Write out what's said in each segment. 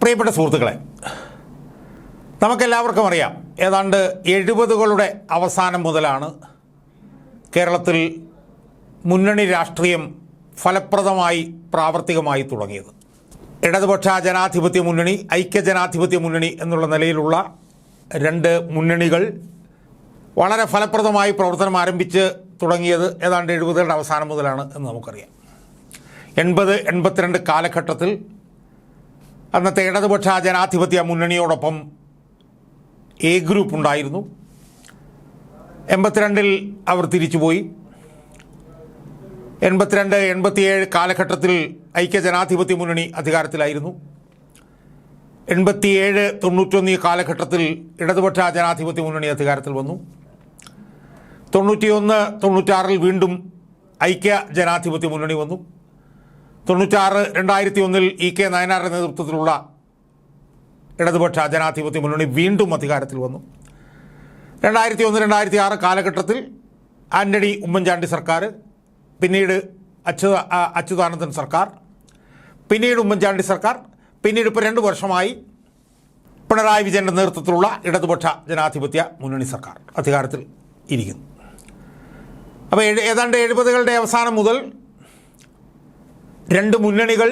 പ്രിയപ്പെട്ട സുഹൃത്തുക്കളെ, നമുക്കെല്ലാവർക്കും അറിയാം, ഏതാണ്ട് 70കളുടെ അവസാനം മുതലാണ് കേരളത്തിൽ മുന്നണി രാഷ്ട്രീയം ഫലപ്രദമായി പ്രാവർത്തികമായി തുടങ്ങിയത്. ഇടതുപക്ഷ ജനാധിപത്യ മുന്നണി, ഐക്യജനാധിപത്യ മുന്നണി എന്നുള്ള നിലയിലുള്ള രണ്ട് മുന്നണികൾ വളരെ ഫലപ്രദമായി പ്രവർത്തനം ആരംഭിച്ച് തുടങ്ങിയത് ഏതാണ്ട് 70കളുടെ അവസാനം മുതലാണ് എന്ന് നമുക്കറിയാം. 80-82 കാലഘട്ടത്തിൽ അന്നത്തെ ഇടതുപക്ഷ ജനാധിപത്യ മുന്നണിയോടൊപ്പം എ ഗ്രൂപ്പ് ഉണ്ടായിരുന്നു. 82-ൽ അവർ തിരിച്ചുപോയി. 82-87 കാലഘട്ടത്തിൽ ഐക്യജനാധിപത്യ മുന്നണി അധികാരത്തിലായിരുന്നു. 87-91 കാലഘട്ടത്തിൽ ഇടതുപക്ഷ ജനാധിപത്യ മുന്നണി അധികാരത്തിൽ വന്നു. 91-96 വീണ്ടും ഐക്യ ജനാധിപത്യ മുന്നണി വന്നു. 96-2001 ഇ കെ നായനാരുടെ നേതൃത്വത്തിലുള്ള ഇടതുപക്ഷ ജനാധിപത്യ മുന്നണി വീണ്ടും അധികാരത്തിൽ വന്നു. 2001-2006 കാലഘട്ടത്തിൽ ആന്റണി ഉമ്മൻചാണ്ടി സർക്കാർ, പിന്നീട് അച്യുതാനന്ദൻ സർക്കാർ, പിന്നീട് ഉമ്മൻചാണ്ടി സർക്കാർ, പിന്നീട് ഇപ്പോൾ 2 വർഷമായി പിണറായി വിജയൻ്റെ നേതൃത്വത്തിലുള്ള ഇടതുപക്ഷ ജനാധിപത്യ മുന്നണി സർക്കാർ അധികാരത്തിൽ ഇരിക്കുന്നു. അപ്പോൾ ഏതാണ്ട് 70കളുടെ അവസാനം മുതൽ രണ്ട് മുന്നണികൾ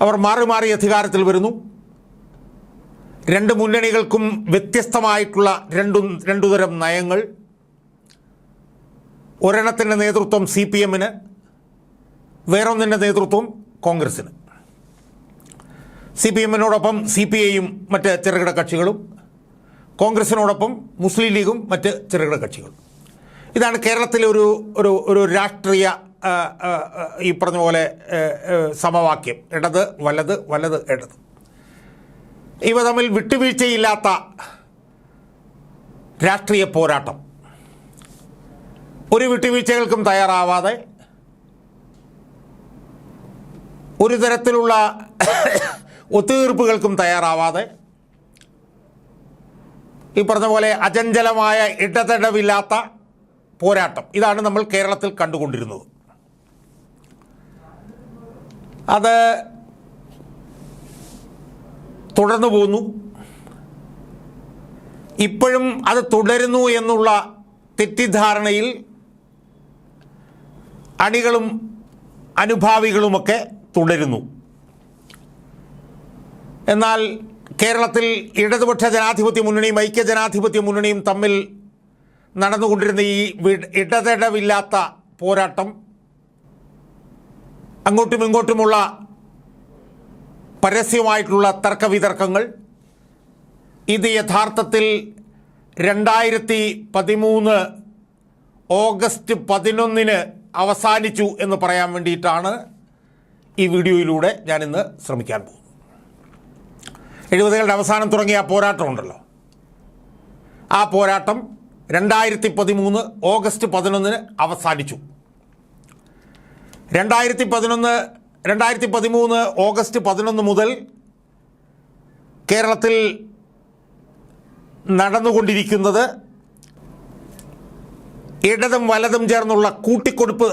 അവർ മാറി മാറി അധികാരത്തിൽ വരുന്നു. രണ്ട് മുന്നണികൾക്കും വ്യത്യസ്തമായിട്ടുള്ള രണ്ടു തരം നയങ്ങൾ. ഒരെണ്ണത്തിൻ്റെ നേതൃത്വം CPM-ന്, വേറൊന്നിൻ്റെ നേതൃത്വം കോൺഗ്രസ്സിന്. CPM-നോടൊപ്പം CPI-യും മറ്റ് ചെറുകിട കക്ഷികളും, കോൺഗ്രസ്സിനോടൊപ്പം മുസ്ലിം ലീഗും മറ്റ് ചെറുകിട കക്ഷികളും. ഇതാണ് കേരളത്തിലെ ഒരു രാഷ്ട്രീയ ഈ പറഞ്ഞ പോലെ സമവാക്യം. ഇടത് വലത്, വലത് ഇടത്. ഇവ തമ്മിൽ വിട്ടുവീഴ്ചയില്ലാത്ത രാഷ്ട്രീയ പോരാട്ടം. ഒരു വിട്ടുവീഴ്ചകൾക്കും തയ്യാറാവാതെ, ഒരു തരത്തിലുള്ള ഒത്തുതീർപ്പുകൾക്കും തയ്യാറാവാതെ, ഈ പറഞ്ഞ പോലെ അചഞ്ചലമായ ഇടതടവില്ലാത്ത പോരാട്ടം. ഇതാണ് നമ്മൾ കേരളത്തിൽ കണ്ടുകൊണ്ടിരുന്നത്. അത് തുടർന്നു പോകുന്നു. ഇപ്പോഴും അത് തുടരുന്നു എന്നുള്ള തെറ്റിദ്ധാരണയിൽ അണികളും അനുഭാവികളുമൊക്കെ തുടരുന്നു. എന്നാൽ കേരളത്തിൽ ഇടതുപക്ഷ ജനാധിപത്യ മുന്നണിയും ഐക്യജനാധിപത്യ മുന്നണിയും തമ്മിൽ നടന്നുകൊണ്ടിരുന്ന ഈ ഇടതടവില്ലാത്ത പോരാട്ടം, അങ്ങോട്ടും ഇങ്ങോട്ടുമുള്ള പരസ്യമായിട്ടുള്ള തർക്കവിതർക്കങ്ങൾ, ഇത് യഥാർത്ഥത്തിൽ 2013 ഓഗസ്റ്റ് 11 അവസാനിച്ചു എന്ന് പറയാൻ വേണ്ടിയിട്ടാണ് ഈ വീഡിയോയിലൂടെ ഞാനിന്ന് ശ്രമിക്കാൻ പോകുന്നത്. 70കളുടെ അവസാനം തുടങ്ങിയ ആ പോരാട്ടമുണ്ടല്ലോ, ആ പോരാട്ടം 2013 ഓഗസ്റ്റ് 11 അവസാനിച്ചു. 2013 ഓഗസ്റ്റ് 11 മുതൽ കേരളത്തിൽ നടന്നുകൊണ്ടിരിക്കുന്നത് ഇടതും വലതും ചേർന്നുള്ള കൂട്ടിക്കൊടുപ്പ്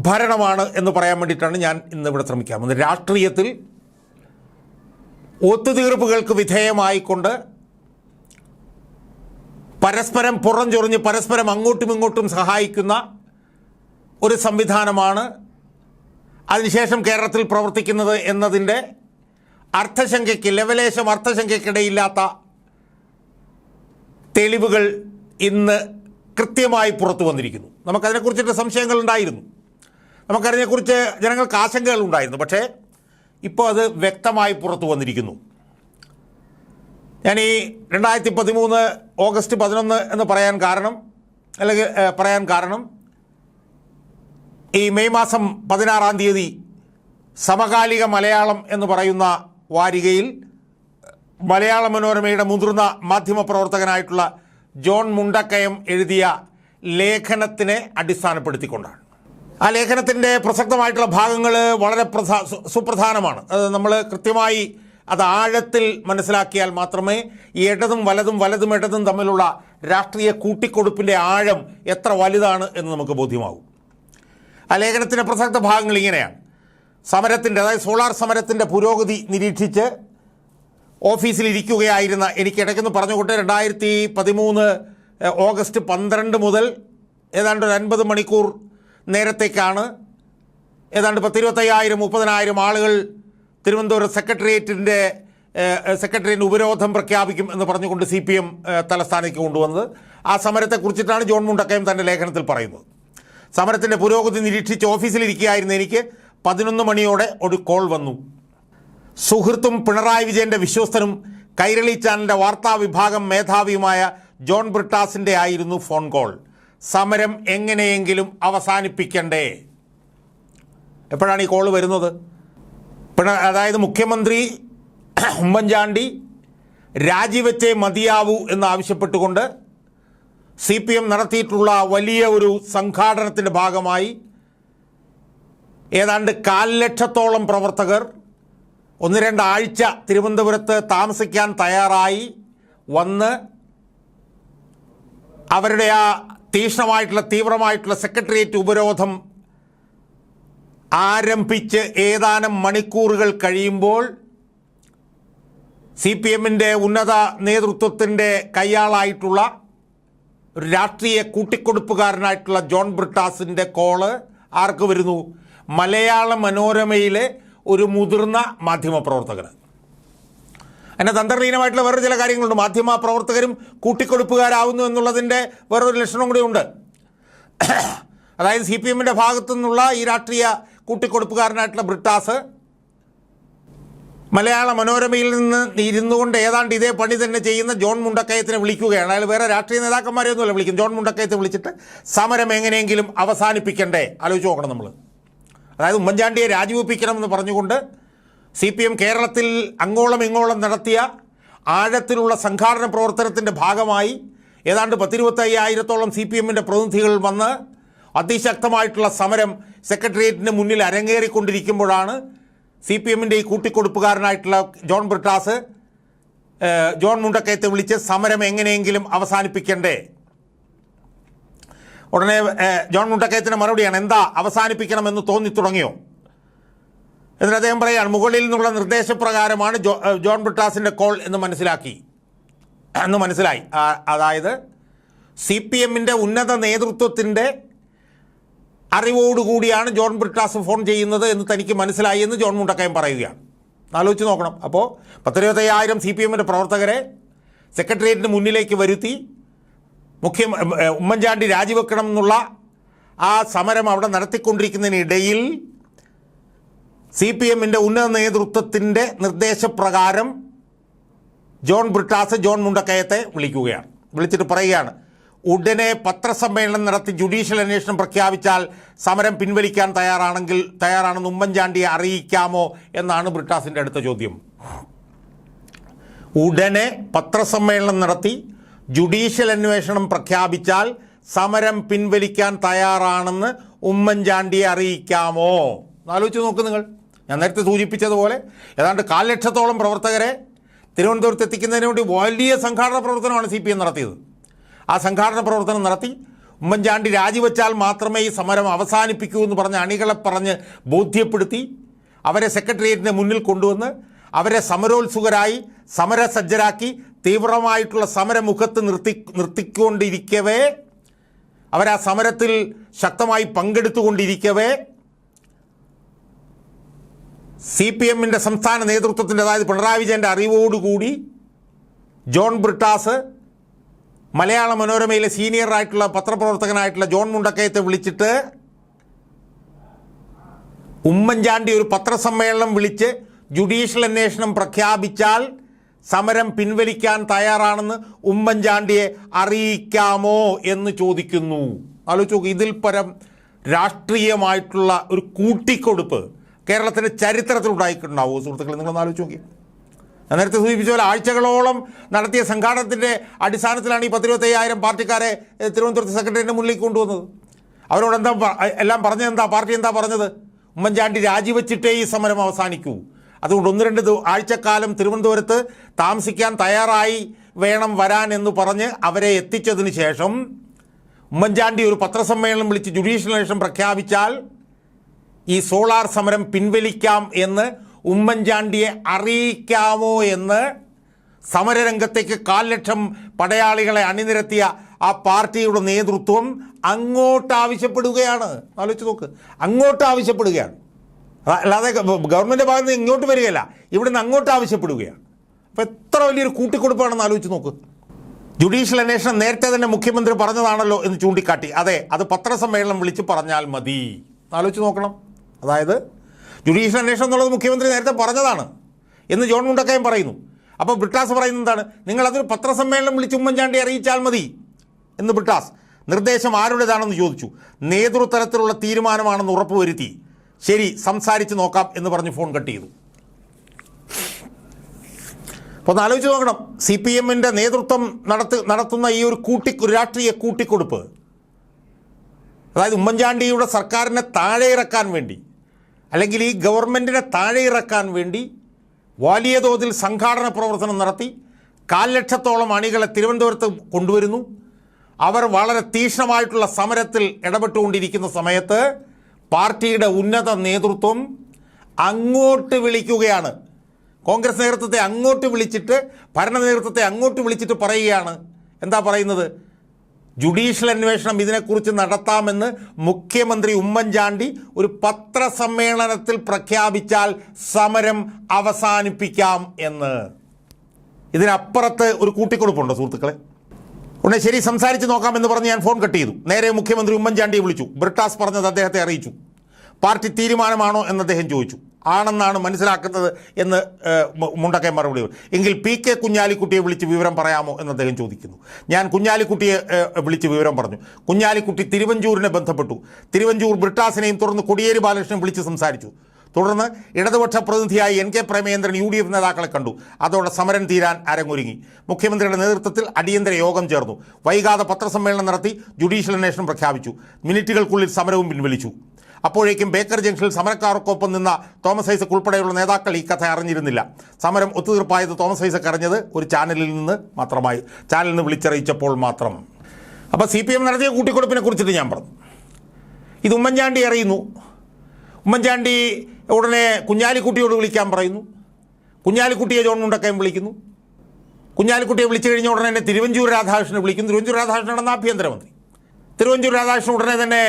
ഭരണമാണ് എന്ന് പറയാൻ വേണ്ടിയിട്ടാണ് ഞാൻ ഇന്നിവിടെ ശ്രമിക്കാൻ പോകുന്നത്. രാഷ്ട്രീയത്തിൽ ഒത്തുതീർപ്പുകൾക്ക് വിധേയമായിക്കൊണ്ട് പരസ്പരം പുറംചൊറിഞ്ഞ് പരസ്പരം അങ്ങോട്ടും ഇങ്ങോട്ടും സഹായിക്കുന്ന ഒരു സംവിധാനമാണ് അതിനുശേഷം കേരളത്തിൽ പ്രവർത്തിക്കുന്നത് എന്നതിൻ്റെ അർത്ഥശങ്കയ്ക്ക്, ലെവലേശം അർത്ഥശങ്കയ്ക്കിടയില്ലാത്ത തെളിവുകൾ ഇന്ന് കൃത്യമായി പുറത്തു വന്നിരിക്കുന്നു. നമുക്കതിനെക്കുറിച്ചിട്ട് സംശയങ്ങളുണ്ടായിരുന്നു, നമുക്കതിനെക്കുറിച്ച് ജനങ്ങൾക്ക് ആശങ്കകൾ ഉണ്ടായിരുന്നു. പക്ഷേ ഇപ്പോൾ അത് വ്യക്തമായി പുറത്തു വന്നിരിക്കുന്നു. ഞാൻ ഈ 2013 ഓഗസ്റ്റ് 11 എന്ന് പറയാൻ കാരണം ഈ മെയ് മാസം 16-ാം തീയതി സമകാലിക മലയാളം എന്ന് പറയുന്ന വാരികയിൽ മലയാള മനോരമയുടെ മുതിർന്ന മാധ്യമപ്രവർത്തകനായിട്ടുള്ള ജോൺ മുണ്ടക്കയം എഴുതിയ ലേഖനത്തിനെ അടിസ്ഥാനപ്പെടുത്തിക്കൊണ്ടാണ്. ആ ലേഖനത്തിൻ്റെ പ്രസക്തമായിട്ടുള്ള ഭാഗങ്ങൾ വളരെ സുപ്രധാനമാണ്. അത് നമ്മൾ കൃത്യമായി അത് ആഴത്തിൽ മനസ്സിലാക്കിയാൽ മാത്രമേ ഈ ഇടതും വലതും വലതും ഇടതും തമ്മിലുള്ള രാഷ്ട്രീയ കൂട്ടിക്കൊടുപ്പിൻ്റെ ആഴം എത്ര വലുതാണ് എന്ന് നമുക്ക് ബോധ്യമാകും. ആ ലേഖനത്തിൻ്റെ പ്രസക്ത ഭാഗങ്ങൾ ഇങ്ങനെയാണ്. സമരത്തിൻ്റെ, അതായത് സോളാർ സമരത്തിൻ്റെ പുരോഗതി നിരീക്ഷിച്ച് ഓഫീസിലിരിക്കുകയായിരുന്ന എനിക്ക് ഇടയ്ക്കൊന്ന് പറഞ്ഞുകൊണ്ട് 2013 ഓഗസ്റ്റ് 12 മുതൽ ഏതാണ്ട് ഒരു 50 മണിക്കൂർ നേരത്തേക്കാണ് ഏതാണ്ട് 25,000-30,000 ആളുകൾ തിരുവനന്തപുരം സെക്രട്ടേറിയറ്റിന് ഉപരോധം പ്രഖ്യാപിക്കും എന്ന് പറഞ്ഞുകൊണ്ട് CPM തലസ്ഥാനത്തേക്ക് കൊണ്ടുവന്നത്. ആ സമരത്തെക്കുറിച്ചിട്ടാണ് ജോൺ മുണ്ടക്കയം തൻ്റെ ലേഖനത്തിൽ പറയുന്നത്. സമരത്തിൻ്റെ പുരോഗതി നിരീക്ഷിച്ച് ഓഫീസിലിരിക്കുകയായിരുന്ന എനിക്ക് 11 മണിയോടെ ഒരു കോൾ വന്നു. സുഹൃത്തും പിണറായി വിജയൻ്റെ വിശ്വസ്തനും കൈരളി ചാനലിൻ്റെ വാർത്താ വിഭാഗം മേധാവിയുമായ ജോൺ ബ്രിട്ടാസിൻ്റെ ആയിരുന്നു ഫോൺ കോൾ. സമരം എങ്ങനെയെങ്കിലും അവസാനിപ്പിക്കണ്ടേ? എപ്പോഴാണ് ഈ കോൾ വരുന്നത്? അതായത് മുഖ്യമന്ത്രി ഉമ്മൻചാണ്ടി രാജിവെച്ചേ മതിയാവൂ എന്നാവശ്യപ്പെട്ടുകൊണ്ട് CPM നടത്തിയിട്ടുള്ള വലിയ ഒരു സംഘാടനത്തിൻ്റെ ഭാഗമായി ഏതാണ്ട് 1,00,000-ഓളം പ്രവർത്തകർ 1-2 ആഴ്ച തിരുവനന്തപുരത്ത് താമസിക്കാൻ തയ്യാറായി വന്ന് അവരുടെ ആ തീവ്രമായിട്ടുള്ള സെക്രട്ടേറിയറ്റ് ഉപരോധം ആരംഭിച്ച് ഏതാനും മണിക്കൂറുകൾ കഴിയുമ്പോൾ CPMൻ്റെ ഉന്നത നേതൃത്വത്തിൻ്റെ കയ്യാളായിട്ടുള്ള ഒരു രാഷ്ട്രീയ കൂട്ടിക്കൊടുപ്പുകാരനായിട്ടുള്ള ജോൺ ബ്രിട്ടാസിൻ്റെ കോള് ആർക്ക് വരുന്നു? മലയാള മനോരമയിലെ ഒരു മുതിർന്ന മാധ്യമപ്രവർത്തകർ. അതിൻ്റെ തന്ത്രലീനമായിട്ടുള്ള വേറൊരു ചില കാര്യങ്ങളുണ്ട്. മാധ്യമപ്രവർത്തകരും കൂട്ടിക്കൊടുപ്പുകാരാവുന്നു എന്നുള്ളതിൻ്റെ വേറൊരു ലക്ഷണം കൂടി ഉണ്ട്. അതായത് CPMൻ്റെ ഭാഗത്തു നിന്നുള്ള ഈ രാഷ്ട്രീയ കൂട്ടിക്കൊടുപ്പുകാരനായിട്ടുള്ള ബ്രിട്ടാസ് മലയാള മനോരമയിൽ നിന്ന് ഇരുന്നുകൊണ്ട് ഏതാണ്ട് ഇതേ പണി തന്നെ ചെയ്യുന്ന ജോൺ മുണ്ടക്കയത്തിനെ വിളിക്കുകയാണ്. അയാൾ വേറെ രാഷ്ട്രീയ നേതാക്കന്മാരെയൊന്നുമല്ല വിളിക്കും. ജോൺ മുണ്ടക്കയത്തെ വിളിച്ചിട്ട് സമരം എങ്ങനെയെങ്കിലും അവസാനിപ്പിക്കണ്ടേ? ആലോചിച്ച് നോക്കണം നമ്മൾ. അതായത് ഉമ്മൻചാണ്ടിയെ രാജിവെപ്പിക്കണമെന്ന് പറഞ്ഞുകൊണ്ട് CPM കേരളത്തിൽ അങ്ങോളം ഇങ്ങോളം നടത്തിയ ആഴത്തിലുള്ള സംഘാടന പ്രവർത്തനത്തിൻ്റെ ഭാഗമായി ഏതാണ്ട് 10-25,000-ഓളം CPMൻ്റെ പ്രതിനിധികൾ വന്ന് അതിശക്തമായിട്ടുള്ള സമരം സെക്രട്ടേറിയറ്റിന് മുന്നിൽ അരങ്ങേറിക്കൊണ്ടിരിക്കുമ്പോഴാണ് CPMൻ്റെ ഈ കൂട്ടിക്കൊടുപ്പുകാരനായിട്ടുള്ള ജോൺ ബ്രിട്ടാസ് ജോൺ മുണ്ടക്കയത്തെ വിളിച്ച് സമരം എങ്ങനെയെങ്കിലും അവസാനിപ്പിക്കണ്ടേ? ഉടനെ ജോൺ മുണ്ടക്കയത്തിൻ്റെ മറുപടിയാണ്, എന്താ അവസാനിപ്പിക്കണമെന്ന് തോന്നി തുടങ്ങിയോ? എന്നിട്ട് അദ്ദേഹം പറയുകയാണ്, മുകളിൽ നിന്നുള്ള നിർദ്ദേശപ്രകാരമാണ് ജോൺ ബ്രിട്ടാസിൻ്റെ കോൾ എന്ന് മനസ്സിലായി. അതായത് CPMൻ്റെ ഉന്നത നേതൃത്വത്തിൻ്റെ അറിവോടുകൂടിയാണ് ജോൺ ബ്രിട്ടാസ് ഫോൺ ചെയ്യുന്നത് എന്ന് തനിക്ക് മനസ്സിലായി എന്ന് ജോൺ മുണ്ടക്കയം പറയുകയാണ്. ആലോചിച്ച് നോക്കണം. അപ്പോൾ 10-25,000 CPMൻ്റെ പ്രവർത്തകരെ സെക്രട്ടേറിയറ്റിന് മുന്നിലേക്ക് വരുത്തി ഉമ്മൻചാണ്ടി രാജിവെക്കണം എന്നുള്ള ആ സമരം അവിടെ നടത്തിക്കൊണ്ടിരിക്കുന്നതിനിടയിൽ CPMൻ്റെ ഉന്നത നേതൃത്വത്തിൻ്റെ നിർദ്ദേശപ്രകാരം ജോൺ ബ്രിട്ടാസ് ജോൺ മുണ്ടക്കയത്തെ വിളിക്കുകയാണ്. വിളിച്ചിട്ട് പറയുകയാണ്, ഉടനെ പത്രസമ്മേളനം നടത്തി ജുഡീഷ്യൽ അന്വേഷണം പ്രഖ്യാപിച്ചാൽ സമരം പിൻവലിക്കാൻ തയ്യാറാണെന്ന് ഉമ്മൻചാണ്ടിയെ അറിയിക്കാമോ എന്നാണ് ബ്രിട്ടാസിൻ്റെ അടുത്ത ചോദ്യം. ഉടനെ പത്രസമ്മേളനം നടത്തി ജുഡീഷ്യൽ അന്വേഷണം പ്രഖ്യാപിച്ചാൽ സമരം പിൻവലിക്കാൻ തയ്യാറാണെന്ന് ഉമ്മൻചാണ്ടിയെ അറിയിക്കാമോ? ആലോചിച്ച് നോക്ക് നിങ്ങൾ. ഞാൻ നേരത്തെ സൂചിപ്പിച്ചതുപോലെ ഏതാണ്ട് 1,00,000-ഓളം പ്രവർത്തകരെ തിരുവനന്തപുരത്ത് എത്തിക്കുന്നതിന് വേണ്ടി വലിയ സംഘാടന പ്രവർത്തനമാണ് CPM നടത്തിയത്. ആ സംഘാടന പ്രവർത്തനം നടത്തി ഉമ്മൻചാണ്ടി രാജിവെച്ചാൽ മാത്രമേ ഈ സമരം അവസാനിപ്പിക്കൂ എന്ന് പറഞ്ഞ് അണികളെ പറഞ്ഞ് ബോധ്യപ്പെടുത്തി അവരെ സെക്രട്ടേറിയറ്റിന് മുന്നിൽ കൊണ്ടുവന്ന് അവരെ സമരോത്സുകരായി സമരസജ്ജരാക്കി തീവ്രമായിട്ടുള്ള സമരമുഖത്ത് നിർത്തിക്കൊണ്ടിരിക്കവേ, അവരാ സമരത്തിൽ ശക്തമായി പങ്കെടുത്തുകൊണ്ടിരിക്കവേ CPMൻ്റെ സംസ്ഥാന നേതൃത്വത്തിൻ്റെ, അതായത് പിണറായി വിജയൻ്റെ അറിവോടുകൂടി ജോൺ ബ്രിട്ടാസ് മലയാള മനോരമയിലെ സീനിയറായിട്ടുള്ള പത്രപ്രവർത്തകനായിട്ടുള്ള ജോൺ മുണ്ടക്കയത്തെ വിളിച്ചിട്ട് ഉമ്മൻചാണ്ടി ഒരു പത്രസമ്മേളനം വിളിച്ച് ജുഡീഷ്യൽ അന്വേഷണം പ്രഖ്യാപിച്ചാൽ സമരം പിൻവലിക്കാൻ തയ്യാറാണെന്ന് ഉമ്മൻചാണ്ടിയെ അറിയിക്കാമോ എന്ന് ചോദിക്കുന്നു. ആലോചിച്ച് നോക്കൂ. ഇതിൽ പരം രാഷ്ട്രീയമായിട്ടുള്ള ഒരു കൂട്ടിക്കൊടുപ്പ് കേരളത്തിൻ്റെ ചരിത്രത്തിലുണ്ടായിട്ടുണ്ടാവുമോ സുഹൃത്തുക്കളെ? നിങ്ങളൊന്ന് ആലോചിച്ച് നോക്കി. ഞാൻ നേരത്തെ സൂചിപ്പിച്ച പോലെ ആഴ്ചകളോളം നടത്തിയ സംഘാടനത്തിൻ്റെ അടിസ്ഥാനത്തിലാണ് ഈ 10-25,000 പാർട്ടിക്കാരെ തിരുവനന്തപുരത്ത് സെക്രട്ടേറിയറ്റിന് മുന്നിലേക്ക് കൊണ്ടുവന്നത്. അവരോട് എല്ലാം പറഞ്ഞത് പാർട്ടി എന്താ പറഞ്ഞത്? ഉമ്മൻചാണ്ടി രാജിവെച്ചിട്ടേ ഈ സമരം അവസാനിക്കൂ, അതുകൊണ്ട് 1-2 ആഴ്ചക്കാലം തിരുവനന്തപുരത്ത് താമസിക്കാൻ തയ്യാറായി വേണം വരാൻ എന്ന് പറഞ്ഞ് അവരെ എത്തിച്ചതിന് ശേഷം ഉമ്മൻചാണ്ടി ഒരു പത്രസമ്മേളനം വിളിച്ച് ജുഡീഷ്യൽ അന്വേഷണം പ്രഖ്യാപിച്ചാൽ ഈ സോളാർ സമരം പിൻവലിക്കാം എന്ന് ഉമ്മൻചാണ്ടിയെ അറിയിക്കാമോ എന്ന് സമരരംഗത്തേക്ക് 1,00,000 ലക്ഷം പടയാളികളെ അണിനിരത്തിയ ആ പാർട്ടിയുടെ നേതൃത്വം അങ്ങോട്ട് ആവശ്യപ്പെടുകയാണ്. ആലോചിച്ച് നോക്ക്, അങ്ങോട്ട് ആവശ്യപ്പെടുകയാണ്. അല്ലാതെ ഗവൺമെൻറ് ഭാഗത്ത് നിന്ന് ഇങ്ങോട്ട് വരികയല്ല, ഇവിടുന്ന് അങ്ങോട്ട് ആവശ്യപ്പെടുകയാണ്. അപ്പോൾ എത്ര വലിയൊരു കൂട്ടിക്കൊടുപ്പാണെന്ന് ആലോചിച്ച് നോക്ക്. ജുഡീഷ്യൽ അന്വേഷണം നേരത്തെ തന്നെ മുഖ്യമന്ത്രി പറഞ്ഞതാണല്ലോ എന്ന് ചൂണ്ടിക്കാട്ടി. അതെ, അത് പത്രസമ്മേളനം വിളിച്ച് പറഞ്ഞാൽ മതി. ആലോചിച്ച് നോക്കണം. അതായത് ജുഡീഷ്യൽ അന്വേഷണം എന്നുള്ളത് മുഖ്യമന്ത്രി നേരത്തെ പറഞ്ഞതാണ് എന്ന് ജോൺ മുണ്ടക്കയം പറയുന്നു. അപ്പോൾ ബ്രിട്ടാസ് പറയുന്നത് എന്താണ്? നിങ്ങളതൊരു പത്രസമ്മേളനം വിളിച്ച് ഉമ്മൻചാണ്ടി അറിയിച്ചാൽ മതി എന്ന് ബ്രിട്ടാസ്. നിർദ്ദേശം ആരുടേതാണെന്ന് ചോദിച്ചു. നേതൃതലത്തിലുള്ള തീരുമാനമാണെന്ന് ഉറപ്പുവരുത്തി. ശരി, സംസാരിച്ച് നോക്കാം എന്ന് പറഞ്ഞ് ഫോൺ കട്ട് ചെയ്തു. അപ്പോൾ ഒന്ന് ആലോചിച്ച് നോക്കണം. CPM-ൻ്റെ നേതൃത്വം നടത്തുന്ന ഈ ഒരു രാഷ്ട്രീയ കൂട്ടിക്കൊടുപ്പ്, അതായത് ഉമ്മൻചാണ്ടിയുടെ സർക്കാരിനെ താഴെ ഇറക്കാൻ വേണ്ടി, അല്ലെങ്കിൽ ഈ ഗവൺമെൻറ്റിനെ താഴെ ഇറക്കാൻ വേണ്ടി വലിയ തോതിൽ സംഘാടന പ്രവർത്തനം നടത്തി 1,00,000 ലക്ഷത്തോളം അണികളെ തിരുവനന്തപുരത്ത് കൊണ്ടുവരുന്നു. അവർ വളരെ തീക്ഷ്ണമായിട്ടുള്ള സമരത്തിൽ ഇടപെട്ടുകൊണ്ടിരിക്കുന്ന സമയത്ത് പാർട്ടിയുടെ ഉന്നത നേതൃത്വം അങ്ങോട്ട് വിളിക്കുകയാണ്. കോൺഗ്രസ് നേതൃത്വത്തെ അങ്ങോട്ട് വിളിച്ചിട്ട്, ഭരണ നേതൃത്വത്തെ അങ്ങോട്ട് വിളിച്ചിട്ട് പറയുകയാണ്. എന്താ പറയുന്നത്? ജുഡീഷ്യൽ അന്വേഷണം ഇതിനെക്കുറിച്ച് നടത്താമെന്ന് മുഖ്യമന്ത്രി ഉമ്മൻചാണ്ടി ഒരു പത്രസമ്മേളനത്തിൽ പ്രഖ്യാപിച്ചാൽ സമരം അവസാനിപ്പിക്കാം എന്ന്. ഇതിനപ്പുറത്ത് ഒരു കൂട്ടിക്കൊടുപ്പുണ്ടോ സുഹൃത്തുക്കളെ? ഉടനെ ശരി, സംസാരിച്ച് നോക്കാമെന്ന് പറഞ്ഞ് ഞാൻ ഫോൺ കട്ട് ചെയ്തു. നേരെ മുഖ്യമന്ത്രി ഉമ്മൻചാണ്ടിയെ വിളിച്ചു. ബ്രിട്ടാസ് പറഞ്ഞത് അദ്ദേഹത്തെ അറിയിച്ചു. പാർട്ടി തീരുമാനമാണോ എന്ന് അദ്ദേഹം ചോദിച്ചു. ആണെന്നാണ് മനസ്സിലാക്കുന്നത് എന്ന് മുണ്ടക്കയം മറുപടി. എങ്കിൽ PK കുഞ്ഞാലിക്കുട്ടിയെ വിളിച്ച് വിവരം പറയാമോ എന്ന് അദ്ദേഹം ചോദിക്കുന്നു. ഞാൻ കുഞ്ഞാലിക്കുട്ടിയെ വിളിച്ച് വിവരം പറഞ്ഞു. കുഞ്ഞാലിക്കുട്ടി തിരുവഞ്ചൂരിനെ ബന്ധപ്പെട്ടു. തിരുവഞ്ചൂർ ബ്രിട്ടാസിനെയും തുടർന്ന് കോടിയേരി ബാലകൃഷ്ണൻ വിളിച്ച് സംസാരിച്ചു. തുടർന്ന് ഇടതുപക്ഷ പ്രതിനിധിയായി NK പ്രേമചന്ദ്രൻ UDF നേതാക്കളെ കണ്ടു. അതോടെ സമരം തീരാൻ അരങ്ങൊരുങ്ങി. മുഖ്യമന്ത്രിയുടെ നേതൃത്വത്തിൽ അടിയന്തര യോഗം ചേർന്നു. വൈകാതെ പത്രസമ്മേളനം നടത്തി ജുഡീഷ്യൽ അന്വേഷണം പ്രഖ്യാപിച്ചു. മിനിറ്റുകൾക്കുള്ളിൽ സമരവും പിൻവലിച്ചു. അപ്പോഴേക്കും ബേക്കർ ജംഗ്ഷനിൽ സമരക്കാർക്കൊപ്പം നിന്ന തോമസ് ഐസക് ഉൾപ്പെടെയുള്ള നേതാക്കൾ ഈ കഥ അറിഞ്ഞിരുന്നില്ല. സമരം ഒത്തുതീർപ്പായത് തോമസ് ഐസക് അറിഞ്ഞത് ഒരു ചാനലിൽ നിന്ന് വിളിച്ചറിയിച്ചപ്പോൾ മാത്രം. അപ്പോൾ CPM നടത്തിയ കൂട്ടിക്കൊടുപ്പിനെ കുറിച്ചിട്ട് ഞാൻ പറഞ്ഞു. ഇത് ഉമ്മൻചാണ്ടി അറിയുന്നു. ഉമ്മൻചാണ്ടി ഉടനെ കുഞ്ഞാലിക്കുട്ടിയോട് വിളിക്കാൻ പറയുന്നു. കുഞ്ഞാലിക്കുട്ടിയെ ജോൺ മുണ്ടക്കയം വിളിക്കുന്നു. കുഞ്ഞാലിക്കുട്ടിയെ വിളിച്ചു കഴിഞ്ഞ ഉടനെ തന്നെ തിരുവഞ്ചൂർ രാധാകൃഷ്ണനെ വിളിക്കുന്നു. തിരുവഞ്ചൂർ രാധാകൃഷ്ണനാണ് ആഭ്യന്തരമന്ത്രി. തിരുവഞ്ചൂർ രാധാകൃഷ്ണൻ ഉടനെ തന്നെ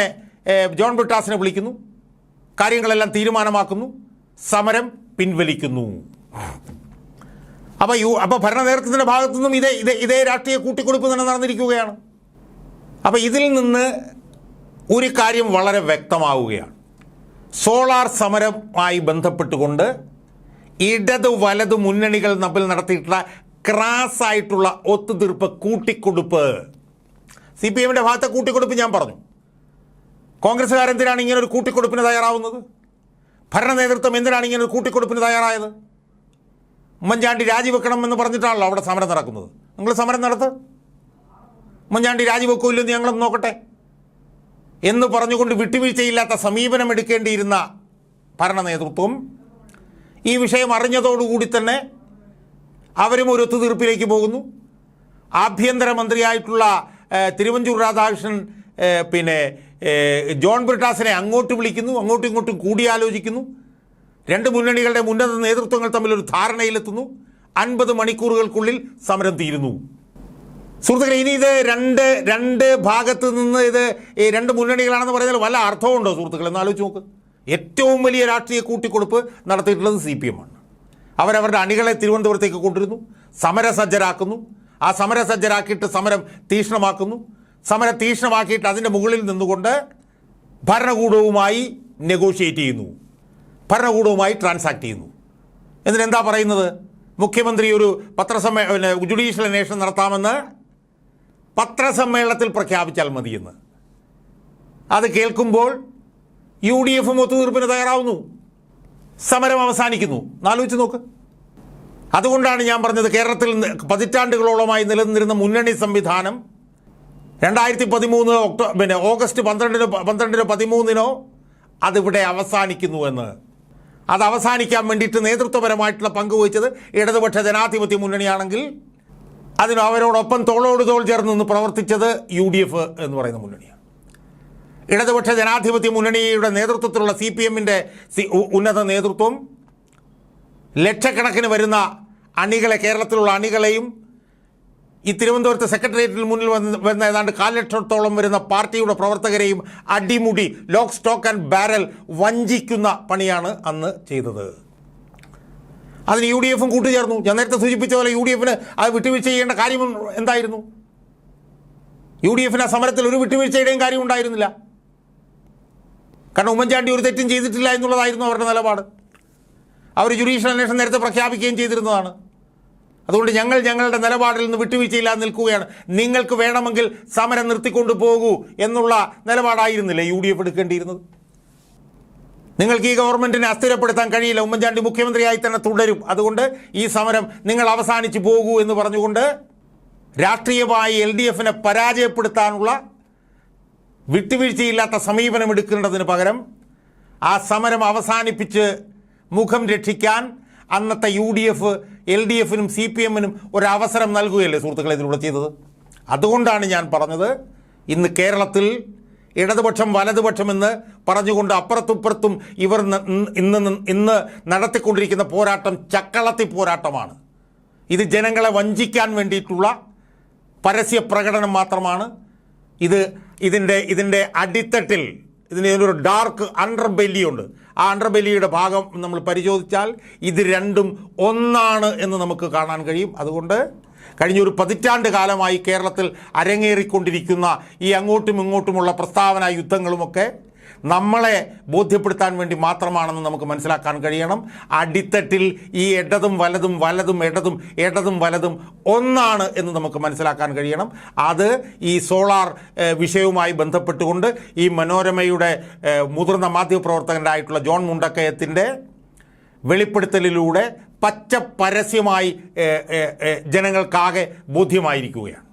ജോൺ ബ്രിട്ടാസിനെ വിളിക്കുന്നു. കാര്യങ്ങളെല്ലാം തീരുമാനമാക്കുന്നു. സമരം പിൻവലിക്കുന്നു. അപ്പോൾ ഭരണ നേതൃത്വത്തിൻ്റെ ഭാഗത്തു നിന്നും ഇതേ രാഷ്ട്രീയ കൂട്ടിക്കൊടുപ്പ് തന്നെ നടന്നിരിക്കുകയാണ്. അപ്പോൾ ഇതിൽ നിന്ന് ഒരു കാര്യം വളരെ വ്യക്തമാവുകയാണ്. സോളാർ സമരവുമായി ബന്ധപ്പെട്ടുകൊണ്ട് ഇടത് വലത് മുന്നണികൾ തമ്മിൽ നടത്തിയിട്ടുള്ള ക്രാസായിട്ടുള്ള ഒത്തുതീർപ്പ്, കൂട്ടിക്കൊടുപ്പ്, CPM-ൻ്റെ ഭാഗത്തെ കൂട്ടിക്കൊടുപ്പ് ഞാൻ പറഞ്ഞു. കോൺഗ്രസ്സുകാരെന്തിനാണ് ഇങ്ങനെ ഒരു കൂട്ടിക്കൊടുപ്പിന് തയ്യാറാവുന്നത്? ഭരണ നേതൃത്വം എന്തിനാണ് ഇങ്ങനെ ഒരു കൂട്ടിക്കൊടുപ്പിന് തയ്യാറായത്? ഉമ്മൻചാണ്ടി രാജിവെക്കണം എന്ന് പറഞ്ഞിട്ടാണല്ലോ അവിടെ സമരം നടക്കുന്നത്. നിങ്ങൾ സമരം നടത്ത്, ഉമ്മൻചാണ്ടി രാജിവെക്കില്ലെന്ന് ഞങ്ങളൊന്ന് നോക്കട്ടെ എന്ന് പറഞ്ഞുകൊണ്ട് വിട്ടുവീഴ്ചയില്ലാത്ത സമീപനം എടുക്കേണ്ടിയിരുന്ന ഭരണ നേതൃത്വം ഈ വിഷയം അറിഞ്ഞതോടുകൂടി തന്നെ അവരും ഒരു ഒത്തുതീർപ്പിലേക്ക് പോകുന്നു. ആഭ്യന്തരമന്ത്രിയായിട്ടുള്ള തിരുവഞ്ചൂർ രാധാകൃഷ്ണൻ ജോൺ ബ്രിട്ടാസിനെ അങ്ങോട്ട് വിളിക്കുന്നു. അങ്ങോട്ടും ഇങ്ങോട്ടും കൂടിയാലോചിക്കുന്നു. രണ്ട് മുന്നണികളുടെ ഉന്നത നേതൃത്വങ്ങൾ തമ്മിലൊരു ധാരണയിലെത്തുന്നു. 50 മണിക്കൂറുകൾക്കുള്ളിൽ സമരം തീരുന്നു. സുഹൃത്തുക്കളെ, ഇനി ഇത് രണ്ട് ഭാഗത്ത് നിന്ന് ഈ രണ്ട് മുന്നണികളാണെന്ന് പറയുന്നതിൽ വല്ല അർത്ഥമുണ്ടോ സുഹൃത്തുക്കളെ? എന്ന് ആലോചിച്ച് നോക്ക്. ഏറ്റവും വലിയ രാഷ്ട്രീയ കൂട്ടിക്കൊടുപ്പ് നടത്തിയിട്ടുള്ളത് CPM-ആണ്. അവരവരുടെ അണികളെ തിരുവനന്തപുരത്തേക്ക് കൊണ്ടുവരുന്നു, സമരസജ്ജരാക്കുന്നു. ആ സമരസജ്ജരാക്കിയിട്ട് സമരം തീക്ഷ്ണമാക്കുന്നു. സമരം തീക്ഷ്ണമാക്കിയിട്ട് അതിൻ്റെ മുകളിൽ നിന്നുകൊണ്ട് ഭരണകൂടവുമായി നെഗോഷിയേറ്റ് ചെയ്യുന്നു, ഭരണകൂടവുമായി ട്രാൻസാക്ട് ചെയ്യുന്നു. എന്നിട്ടെന്താ പറയുന്നത്? മുഖ്യമന്ത്രി ഒരു ജുഡീഷ്യൽ അന്വേഷണം നടത്താമെന്ന് പത്രസമ്മേളനത്തിൽ പ്രഖ്യാപിച്ചാൽ മതിയെന്ന്. അത് കേൾക്കുമ്പോൾ UDF ഒത്തുതീർപ്പിന് തയ്യാറാവുന്നു. സമരം അവസാനിക്കുന്നു. ആലോചിച്ച് നോക്ക്. അതുകൊണ്ടാണ് ഞാൻ പറഞ്ഞത്, കേരളത്തിൽ പതിറ്റാണ്ടുകളോളമായി നിലനിന്നിരുന്ന മുന്നണി സംവിധാനം 2013 ഓഗസ്റ്റ് 12-നോ 13-നോ അതിവിടെ അവസാനിക്കുന്നുവെന്ന്. അത് അവസാനിക്കാൻ വേണ്ടിയിട്ട് നേതൃത്വപരമായിട്ടുള്ള പങ്കുവഹിച്ചത് ഇടതുപക്ഷ ജനാധിപത്യ മുന്നണിയാണെങ്കിൽ അവരോടൊപ്പം തോളോട് തോൾ ചേർന്ന് നിന്ന് പ്രവർത്തിച്ചത് UDF എന്ന് പറയുന്ന മുന്നണിയാണ്. ഇടതുപക്ഷ ജനാധിപത്യ മുന്നണിയുടെ നേതൃത്വത്തിലുള്ള CPM-ന്റെ ഉന്നത നേതൃത്വം ലക്ഷക്കണക്കിന് വരുന്ന അണികളെ, കേരളത്തിലുള്ള അണികളെയും ഈ തിരുവനന്തപുരത്ത് സെക്രട്ടേറിയറ്റിന് മുന്നിൽ വന്ന ഏതാണ്ട് 1,00,000 ലക്ഷത്തോളം വരുന്ന പാർട്ടിയുടെ പ്രവർത്തകരെയും അടിമുടി ലോക്ക് സ്റ്റോക്ക് ആൻഡ് ബാരൽ വഞ്ചിക്കുന്ന പണിയാണ് അന്ന് ചെയ്തത്. അതിന് UDF-ഉം കൂട്ടുചേർന്നു. ഞാൻ നേരത്തെ സൂചിപ്പിച്ച പോലെ UDF-ന് അത് വിട്ടുവീഴ്ച ചെയ്യേണ്ട കാര്യം എന്തായിരുന്നു? UDF-ന് ആ സമരത്തിൽ ഒരു വിട്ടുവീഴ്ചയുടെയും കാര്യം ഉണ്ടായിരുന്നില്ല. കാരണം ഉമ്മൻചാണ്ടി ഒരു തെറ്റും ചെയ്തിട്ടില്ല എന്നുള്ളതായിരുന്നു അവരുടെ നിലപാട്. അവർ ജുഡീഷ്യൽ അന്വേഷണം നേരത്തെ പ്രഖ്യാപിക്കുകയും ചെയ്തിരുന്നതാണ്. അതുകൊണ്ട് ഞങ്ങളുടെ നിലപാടിൽ നിന്ന് വിട്ടുവീഴ്ചയില്ലാതെ നിൽക്കുകയാണ്. നിങ്ങൾക്ക് വേണമെങ്കിൽ സമരം നിർത്തിക്കൊണ്ടു പോകൂ എന്നുള്ള നിലപാടായിരുന്നില്ല UDF എടുക്കേണ്ടിയിരുന്നത്. നിങ്ങൾക്ക് ഈ ഗവൺമെൻറ്റിനെ അസ്ഥിരപ്പെടുത്താൻ കഴിയില്ല, ഉമ്മൻചാണ്ടി മുഖ്യമന്ത്രിയായി തന്നെ തുടരും, അതുകൊണ്ട് ഈ സമരം നിങ്ങൾ അവസാനിച്ച് പോകൂ എന്ന് പറഞ്ഞുകൊണ്ട് രാഷ്ട്രീയമായി LDF-നെ പരാജയപ്പെടുത്താനുള്ള വിട്ടുവീഴ്ചയില്ലാത്ത സമീപനം എടുക്കേണ്ടതിന് പകരം ആ സമരം അവസാനിപ്പിച്ച് മുഖം രക്ഷിക്കാൻ അന്നത്തെ UDF LDF-നും CPM-നും ഒരവസരം നൽകുകയല്ലേ സുഹൃത്തുക്കളെ ഇതിലൂടെ ചെയ്തത്. അതുകൊണ്ടാണ് ഞാൻ പറഞ്ഞത്, ഇന്ന് കേരളത്തിൽ ഇടതുപക്ഷം വലതുപക്ഷമെന്ന് പറഞ്ഞുകൊണ്ട് അപ്പുറത്തുപ്പുറത്തും ഇവർ ഇന്ന് നടത്തിക്കൊണ്ടിരിക്കുന്ന പോരാട്ടം ചക്കളത്തി പോരാട്ടമാണ്. ഇത് ജനങ്ങളെ വഞ്ചിക്കാൻ വേണ്ടിയിട്ടുള്ള പരസ്യ പ്രകടനം മാത്രമാണ്. ഇതിൻ്റെ അടിത്തട്ടിൽ ഇതിനൊരു ഡാർക്ക് അണ്ടർബെല്ലിയുണ്ട്. ആ അണ്ടർബെല്ലിയുടെ ഭാഗം നമ്മൾ പരിശോധിച്ചാൽ ഇത് രണ്ടും ഒന്നാണ് എന്ന് നമുക്ക് കാണാൻ കഴിയും. അതുകൊണ്ട് കഴിഞ്ഞൊരു 10 പതിറ്റാണ്ട് കാലമായി കേരളത്തിൽ അരങ്ങേറിക്കൊണ്ടിരിക്കുന്ന ഈ അങ്ങോട്ടും ഇങ്ങോട്ടുമുള്ള പ്രസ്താവന യുദ്ധങ്ങളുമൊക്കെ നമ്മളെ ബോധ്യപ്പെടുത്താൻ വേണ്ടി മാത്രമാണെന്ന് നമുക്ക് മനസ്സിലാക്കാൻ കഴിയണം. അടിത്തട്ടിൽ ഈ ഇടതും വലതും ഒന്നാണ് എന്ന് നമുക്ക് മനസ്സിലാക്കാൻ കഴിയണം. അത് ഈ സോളാർ വിഷയവുമായി ബന്ധപ്പെട്ടുകൊണ്ട് ഈ മനോരമയുടെ മുതിർന്ന മാധ്യമപ്രവർത്തകനായിട്ടുള്ള ജോൺ മുണ്ടക്കയത്തിൻ്റെ വെളിപ്പെടുത്തലിലൂടെ പച്ച പരസ്യമായി ജനങ്ങൾക്കാകെ ബോധ്യമായിരിക്കുകയാണ്.